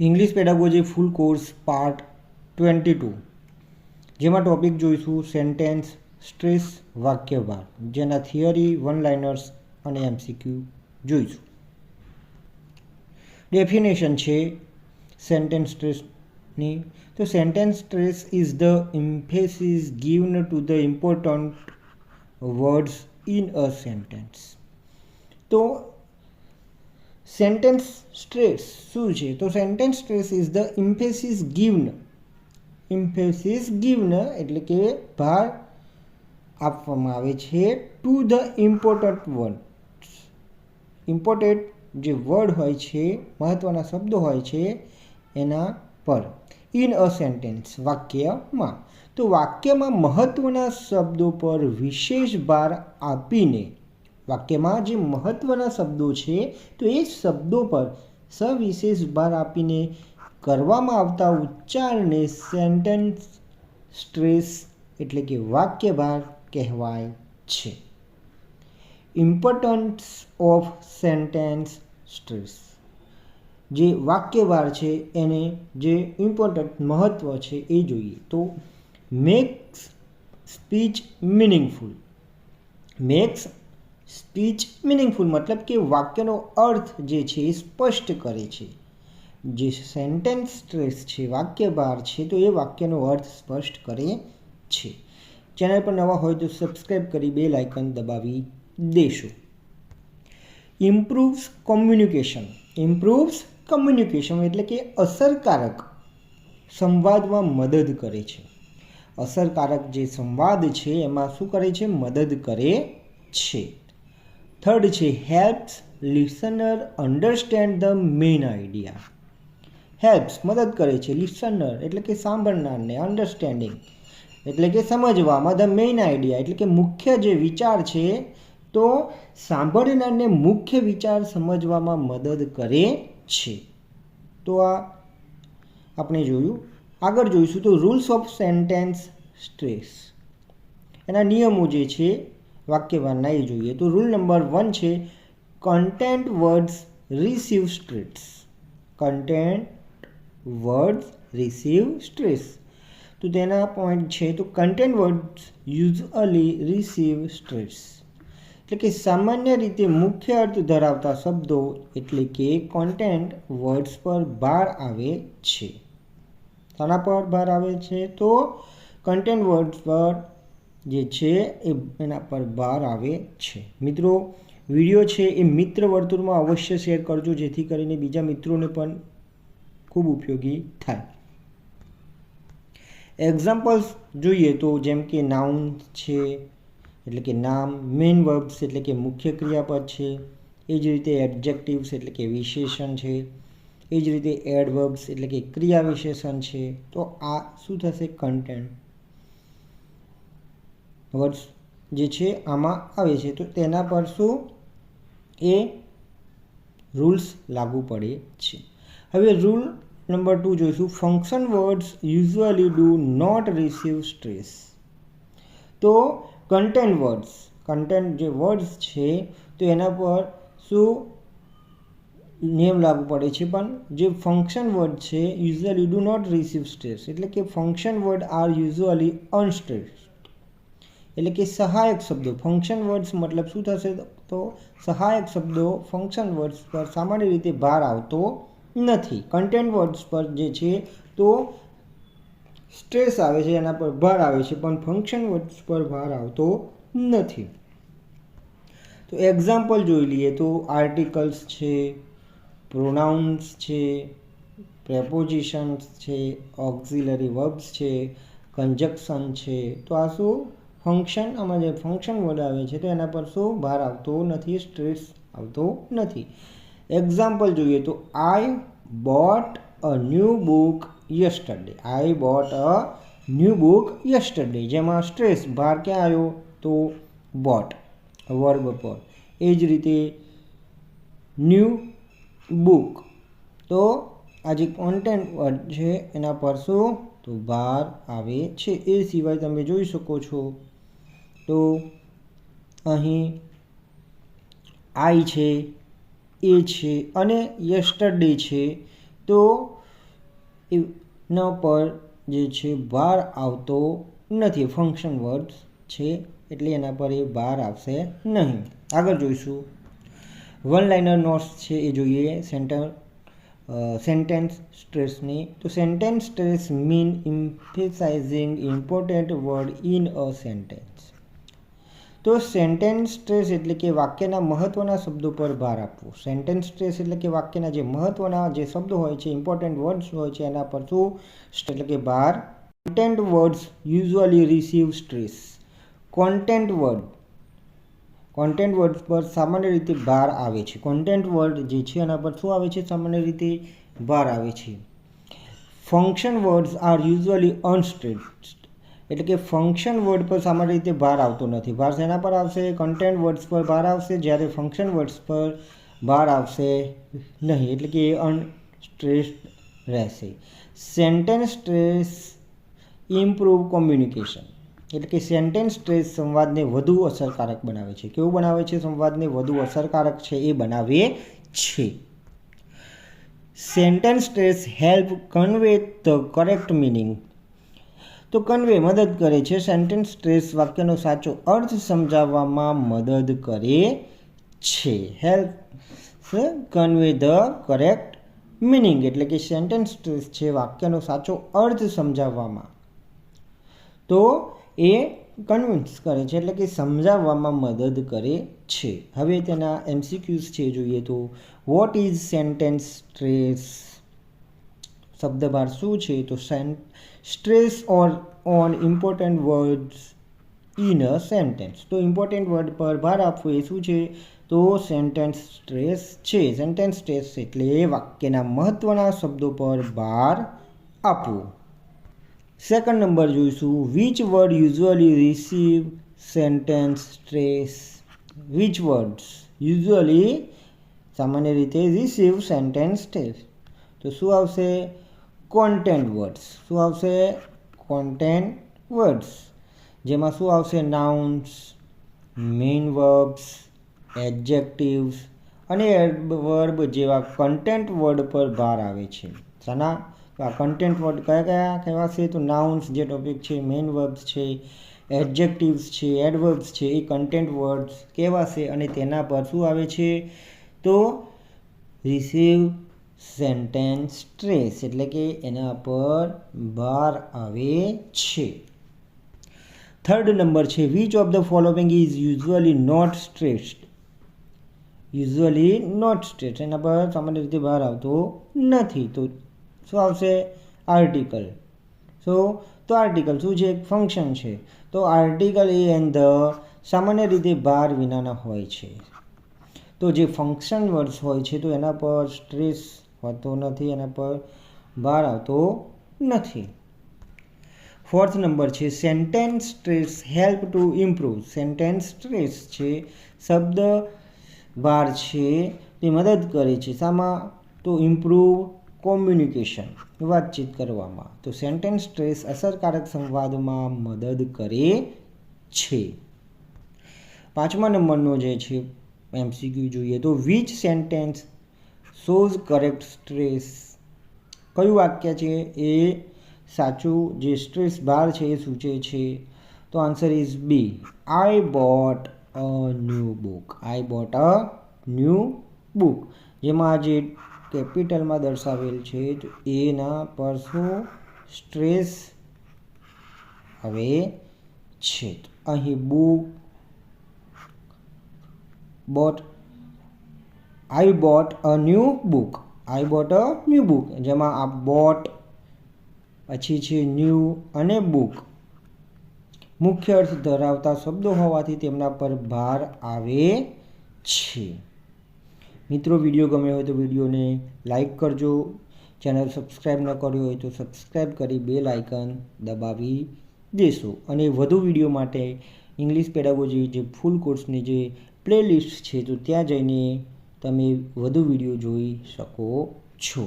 English pedagogy ફૂલ course part 22 જેમાં topic જોઈશું sentence stress વાક્યભાર જેના થિયરી વન લાઇનર્સ અને એમસીક્યુ જોઈશું. ડેફિનેશન છે સેન્ટેન્સ સ્ટ્રેસની. તો sentence stress is the emphasis given to the important words in a sentence. તો સેન્ટેન્સ સ્ટ્રેસ શું છે? તો sentence stress is the emphasis given એટલે કે ભાર આપવામાં આવે છે to the important words. Important જે વર્ડ હોય છે, મહત્ત્વના શબ્દો હોય છે એના પર. ઇન અ સેન્ટેન્સ વાક્યમાં. તો વાક્યમાં મહત્ત્વના શબ્દો પર વિશેષ ભાર આપીને, વાક્યમાં જે મહત્ત્વના શબ્દો છે તો એ શબ્દો પર સવિશેષ ભાર આપીને કરવામાં આવતા ઉચ્ચારને સેન્ટેન્સ સ્ટ્રેસ એટલે કે વાક્યભાર કહેવાય છે. Importance of sentence stress. જે વાક્યભાર છે એને જે ઇમ્પોર્ટન્ટ મહત્ત્વ છે એ જોઈએ. તો makes speech meaningful. Makes speech meaningful મતલબ કે વાક્યનો અર્થ જે છે એ સ્પષ્ટ કરે છે. જે સેન્ટેન્સ સ્ટ્રેસ છે, વાક્યભાર છે, તો એ વાક્યનો અર્થ સ્પષ્ટ કરે છે. ચેનલ પર નવા હોય તો સબસ્ક્રાઈબ કરી બેલ આઇકન દબાવી દેશો. ઇમ્પ્રૂવ્સ કોમ્યુનિકેશન. ઇમ્પ્રૂવ્સ કોમ્યુનિકેશન એટલે કે અસરકારક સંવાદમાં મદદ કરે છે. અસરકારક જે સંવાદ છે એમાં શું કરે છે? મદદ કરે છે. થર્ડ છે helps listener understand the main idea. Helps મદદ કરે છે, લિસનર એટલે કે સાંભળનારને, અન્ડરસ્ટેન્ડિંગ એટલે કે સમજવામાં, ધ મેઇન આઈડિયા એટલે કે મુખ્ય જે વિચાર છે, તો સાંભળનારને મુખ્ય વિચાર સમજવામાં મદદ કરે છે. તો આ આપણે જોયું. આગળ જોઈશું તો રૂલ્સ ઓફ સેન્ટેન્સ સ્ટ્રેસ. એના નિયમો જે છે વાક્યભારના એ જોઈએ. તો રૂલ નંબર 1 છે content words receive stress. Content words receive stress. તો તેના પોઈન્ટ છે તો content words usually receive stress એટલે કે સામાન્ય રીતે મુખ્ય અર્થ ધરાવતા શબ્દો એટલે કે કન્ટેન્ટ વર્ડ્સ પર ભાર આવે છે. શાના પર ભાર આવે છે? તો કન્ટેન્ટ વર્ડ્સ પર જે છે એના પર ભાર આવે છે. મિત્રો, વિડીયો છે એ મિત્ર વર્તુળમાં અવશ્ય શેર કરજો જેથી કરીને બીજા મિત્રોને પણ ખૂબ ઉપયોગી થાય. એક્ઝામ્પલ્સ જોઈએ તો જેમ કે નાઉન છે એટલે કે નામ, મેઇન વર્બ્સ એટલે કે મુખ્ય ક્રિયાપદ છે, એ જ રીતે એડજેક્ટિવ્સ એટલે કે વિશેષણ છે, એ જ રીતે એડવર્બ્સ એટલે કે ક્રિયા વિશેષણ છે. તો આ શું થશે? કન્ટેન્ટ વર્ડ્સ જે છે આમાં આવે છે. તો તેના પર શું એ રૂલ્સ લાગુ પડે છે. હવે રૂલ નંબર 2 જોઈશું. Function words usually do not receive stress. તો કન્ટેન્ટ વર્ડ્સ, કન્ટેન્ટ જે વર્ડ્સ છે તો એના પર શું નિયમ લાગુ પડે છે? પણ જે ફંક્શન વર્ડ છે usually do not receive stress એટલે કે function word are usually unstressed એટલે કે સહાયક શબ્દો. ફંક્શન વર્ડ્સ મતલબ શું થશે? તો સહાયક શબ્દો ફંક્શન વર્ડ્સ પર સામાન્ય રીતે ભાર આવતો નથી. કન્ટેન્ટ વર્ડ્સ પર જે છે તો સ્ટ્રેસ આવે છે, એના પર ભાર આવે છે, પણ ફંક્શન વર્ડ્સ પર ભાર આવતો નથી. તો એક્ઝામ્પલ જોઈ લઈએ તો આર્ટિકલ્સ છે, પ્રોનાઉન્સ છે, પ્રેપોઝિશન્સ છે, ઓક્ઝિલરી વર્બ્સ છે, કન્જક્શન છે. તો આ શું ફંક્શન, આમાં જે ફંક્શન વર્ડ આવે છે તો એના પર શું ભાર આવતો નથી, સ્ટ્રેસ આવતો નથી. એક્ઝામ્પલ જોઈએ તો આઈ bought a new book yesterday. I bought a new book yesterday જેમાં સ્ટ્રેસ ભાર ક્યાં આવ્યો? તો બોટ વર્બ પર. એ જ રીતે ન્યૂ બુક, તો આ જે કોન્ટેન્ટ વર્ડ છે એના પર શું તો ભાર આવે છે. એ સિવાય તમે જોઈ શકો છો તો અહીં આઈ છે, એ છે અને યસ્ટરડે છે. તો એના પર જે છે ભાર આવતો નથી. ફંક્શન વર્ડ્સ છે એટલે એના પર એ ભાર આવશે નહીં. આગળ જોઈશું વન લાઇનર નોટ્સ છે એ જોઈએ. સેન્ટેન્સ સ્ટ્રેસની. તો sentence stress mean emphasizing important word in a sentence. તો સેન્ટેન્સ સ્ટ્રેસ એટલે કે વાક્યના મહત્ત્વના શબ્દો પર ભાર આપવો. સેન્ટેન્સ સ્ટ્રેસ એટલે કે વાક્યના જે મહત્ત્વના જે શબ્દો હોય છે, ઇમ્પોર્ટન્ટ વર્ડ્સ હોય છે, એના પર શું એટલે કે ભાર. Content words usually receive stress. Content word પર સામાન્ય રીતે ભાર આવે છે. કોન્ટેન્ટ વર્ડ જે છે એના પર શું આવે છે? સામાન્ય રીતે ભાર આવે છે. Function words are usually unstressed. એટલે કે ફંક્શન વર્ડ પર સામાન્ય રીતે ભાર આવતો નથી. ભાર શેના પર આવશે? કન્ટેન્ટ વર્ડ્સ પર ભાર આવશે, જ્યારે ફંક્શન વર્ડ્સ પર ભાર આવશે નહીં. એટલે કે એ અનસ્ટ્રેસ્ડ રહેશે. Sentence stress improve communication. એટલે કે સેન્ટેન્સ સ્ટ્રેસ સંવાદને વધુ અસરકારક બનાવે છે. કેવું બનાવે છે? સંવાદને વધુ અસરકારક છે એ બનાવે છે. Sentence stress help convey the correct meaning. તો કન્વે મદદ કરે છે. સેન્ટેન્સ સ્ટ્રેસ વાક્યનો સાચો અર્થ સમજાવવામાં મદદ કરે છે. Help convey the correct meaning એટલે કે સેન્ટેન્સ સ્ટ્રેસ છે વાક્યનો સાચો અર્થ સમજાવવામાં તો એ કન્વિન્સ કરે છે એટલે કે સમજાવવામાં મદદ કરે છે. હવે તેના MCQs છે જોઈએ તો વોટ ઇઝ સેન્ટેન્સ સ્ટ્રેસ? શબ્દભાર શું છે? તો stress on important words in a sentence. તો ઇમ્પોર્ટન્ટ વર્ડ પર ભાર આપવો એ શું છે? તો સેન્ટેન્સ સ્ટ્રેસ છે. સેન્ટેન્સ સ્ટ્રેસ એટલે વાક્યના મહત્ત્વના શબ્દો પર ભાર આપવો. સેકન્ડ નંબર જોઈશું which word usually receive sentence stress. Which words usually સામાન્ય રીતે રિસીવ સેન્ટેન્સ સ્ટ્રેસ. તો શું આવશે? Content words. શું આવશે? Content words. જેમાં શું આવશે? નાઉન્સ, મેઇન વર્બ્સ, એડજેક્ટિવ્સ અને એડવર્બ જેવા કન્ટેન્ટ વર્ડ પર ભાર આવે છે. શાના? આ કન્ટેન્ટ વર્ડ કયા કહેવાશે? તો નાઉન્સ જે ટોપિક છે, મેઇન વર્બ્સ છે, એડજેક્ટિવ્સ છે, એડવર્બ્સ છે, એ કન્ટેન્ટ વર્ડ્સ કહેવાશે અને તેના પર શું આવે છે? તો રિસીવ સેન્ટેન્સ સ્ટ્રેસ એટલે કે એના પર ભાર આવે છે. થર્ડ નંબર છે which of the following is usually not stressed. Usually not stressed એના પર સામાન્ય રીતે ભાર આવતો નથી. તો શું આવશે? આર્ટિકલ. તો આર્ટિકલ શું છે? એક ફંક્શન છે. તો આર્ટિકલ એ એન્ડ ધ સામાન્ય રીતે ભાર વિનાના હોય છે. તો જે ફંક્શન વર્ડ્સ હોય છે તો એના પર સ્ટ્રેસ હોતો નથી, એના પર ભાર આવતો નથી. ફોર્થ નંબર છે sentence stress help to improve. Sentence stress છે શબ્દ ભાર છે તે મદદ કરે છે. શામાં? તો ઇમ્પ્રૂવ કોમ્યુનિકેશન, વાતચીત કરવામાં. તો સેન્ટેન્સ સ્ટ્રેસ અસરકારક સંવાદમાં મદદ કરે છે. પાંચમા નંબરનો જે છે MCQ જોઈએ તો which sentence shows correct stress. કયું વાક્ય છે એ સાચું જે સ્ટ્રેસ ભાર છે એ સૂચે છે? તો answer is B. I bought a new book. I bought a new book. જેમાં જે કેપિટલમાં દર્શાવેલ છે તો એના પર શું સ્ટ્રેસ આવે છે? અહીં book boat I bought a new book. I bought a new book જેમાં આ બોટ પછી છે ન્યૂ અને બુક મુખ્ય અર્થ ધરાવતા શબ્દો હોવાથી તેમના પર ભાર આવે છે. મિત્રો વિડીયો ગમ્યો હોય તો વિડીયોને લાઈક કરજો. ચેનલ સબસ્ક્રાઈબ ન કર્યો હોય તો સબસ્ક્રાઈબ કરી બેલ આઇકન દબાવી દેશો. અને વધુ વિડીયો માટે ઇંગ્લિશ પેડાગોજી જે ફૂલ કોર્સની જે પ્લેલિસ્ટ છે તો ત્યાં જઈને તમે વધુ વિડીયો જોઈ શકો છો.